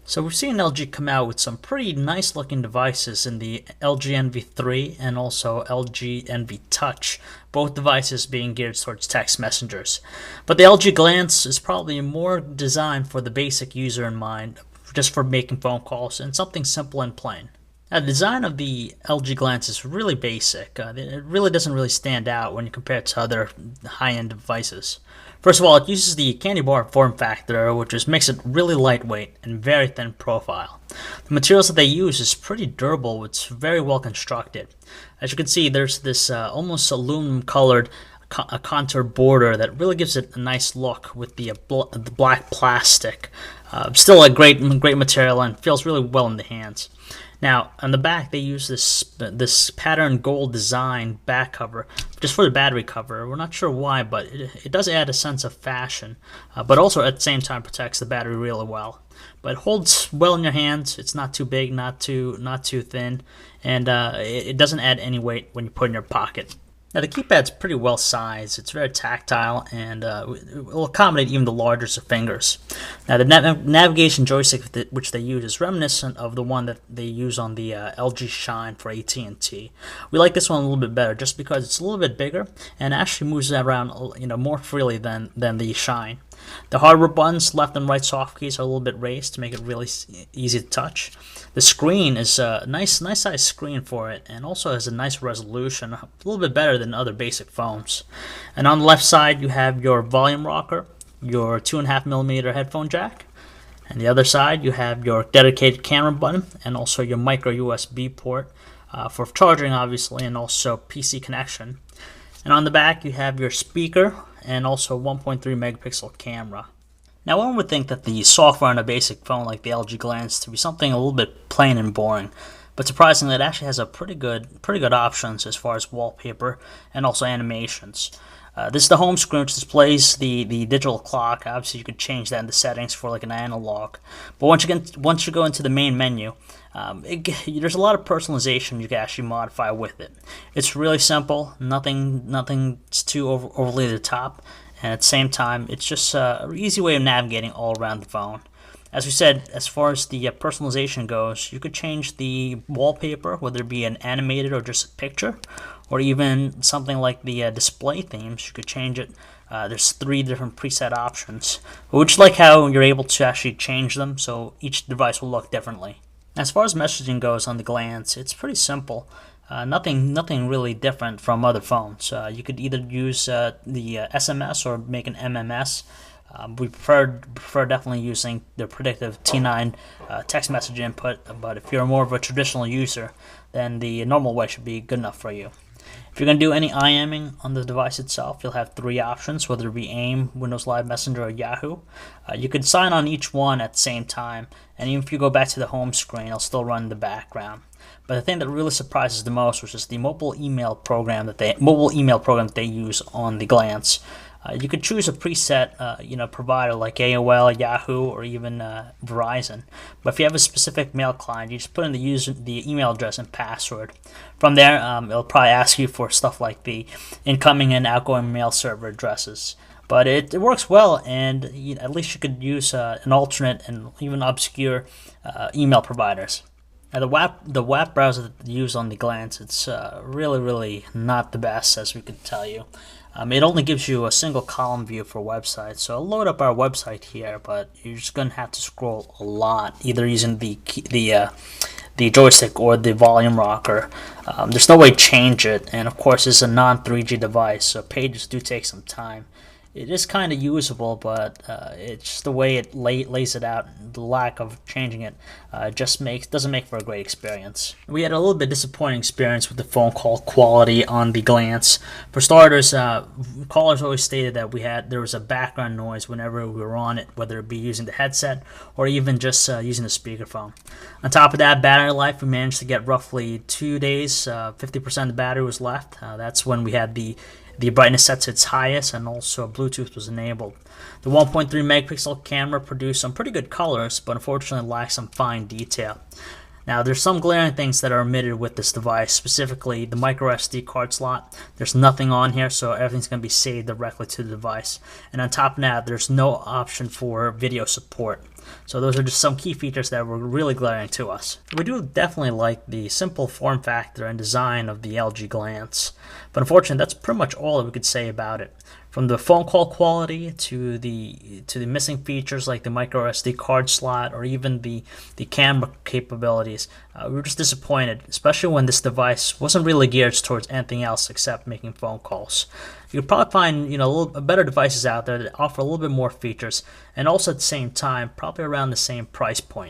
So we've seen LG come out with some pretty nice looking devices in the LG NV3 and also LG NV Touch, both devices being geared towards text messengers. But the LG Glance is probably more designed for the basic user in mind, just for making phone calls and something simple and plain. Now, the design of the LG Glance is really basic. It really doesn't really stand out when you compare it to other high-end devices. First of all, it uses the candybar form factor, which just makes it really lightweight and very thin profile. The materials that they use is pretty durable. It's very well constructed. As you can see, there's this almost aluminum-colored contour border that really gives it a nice look with the black plastic. Still a great material and feels really well in the hands. Now, on the back, they use this pattern gold design back cover just for the battery cover. We're not sure why, but it does add a sense of fashion, but also at the same time protects the battery really well. But it holds well in your hands. It's not too big, not too thin, and it doesn't add any weight when you put it in your pocket. Now the keypad's pretty well sized, it's very tactile, and it will accommodate even the largest of fingers. Now the navigation joystick which they use is reminiscent of the one that they use on the LG Shine for AT&T. We like this one a little bit better just because it's a little bit bigger and actually moves around more freely than the Shine. The hardware buttons, left and right soft keys, are a little bit raised to make it really easy to touch. The screen is a nice size screen for it, and also has a nice resolution, a little bit better than other basic phones. And on the left side, you have your volume rocker, your 2.5mm headphone jack, and the other side, you have your dedicated camera button, and also your micro USB port for charging, obviously, and also PC connection. And on the back, you have your speaker and also 1.3 megapixel camera. Now, one would think that the software on a basic phone like the LG Glance to be something a little bit plain and boring, but surprisingly, it actually has a pretty good options as far as wallpaper and also animations. This is the home screen, which displays the digital clock. Obviously, you could change that in the settings for like an analog. But once you go into the main menu, there's a lot of personalization you can actually modify with it. It's really simple. Nothing's too overly the top, and at the same time, it's just an easy way of navigating all around the phone. As we said, as far as the personalization goes, you could change the wallpaper, whether it be an animated or just a picture, or even something like the display themes. You could change it. There's 3 different preset options, which like how you're able to actually change them, so each device will look differently. As far as messaging goes on the Glance, it's pretty simple. Nothing really different from other phones. You could either use the SMS or make an MMS. We prefer definitely using the predictive T9 text message input, but if you're more of a traditional user, then the normal way should be good enough for you. If you're going to do any IMing on the device itself, you'll have 3 options, whether it be AIM, Windows Live Messenger, or Yahoo. You could sign on each one at the same time, and even if you go back to the home screen, it'll still run in the background. But the thing that really surprises the most was just the mobile email program that they use on the Glance. You could choose a preset, provider like AOL, Yahoo, or even Verizon. But if you have a specific mail client, you just put in the email address and password. From there, it'll probably ask you for stuff like the incoming and outgoing mail server addresses. But it works well, and at least you could use an alternate and even obscure email providers. Now the web browser that they use on the Glance, it's really not the best, as we could tell you. It only gives you a single column view for websites, so I'll load up our website here, but you're just going to have to scroll a lot, either using the joystick or the volume rocker. There's no way to change it, and of course it's a non-3G device, so pages do take some time. It is kind of usable, but it's just the way it lays it out. The lack of changing it doesn't make for a great experience. We had a little bit disappointing experience with the phone call quality on the Glance. For starters, callers always stated that there was a background noise whenever we were on it, whether it be using the headset or even just using the speakerphone. On top of that, battery life, we managed to get roughly 2 days. 50% of the battery was left. That's when we had the brightness set to its highest, and also Bluetooth was enabled. The 1.3 megapixel camera produced some pretty good colors, but unfortunately lacks some fine detail. Now, there's some glaring things that are omitted with this device, specifically the micro SD card slot. There's nothing on here, so everything's going to be saved directly to the device. And on top of that, there's no option for video support. So those are just some key features that were really glaring to us. We do definitely like the simple form factor and design of the LG Glance, but unfortunately that's pretty much all that we could say about it. From the phone call quality to the missing features like the micro SD card slot or even the camera capabilities, we were just disappointed, especially when this device wasn't really geared towards anything else except making phone calls. You could probably find a little better devices out there that offer a little bit more features and also at the same time probably around the same price point.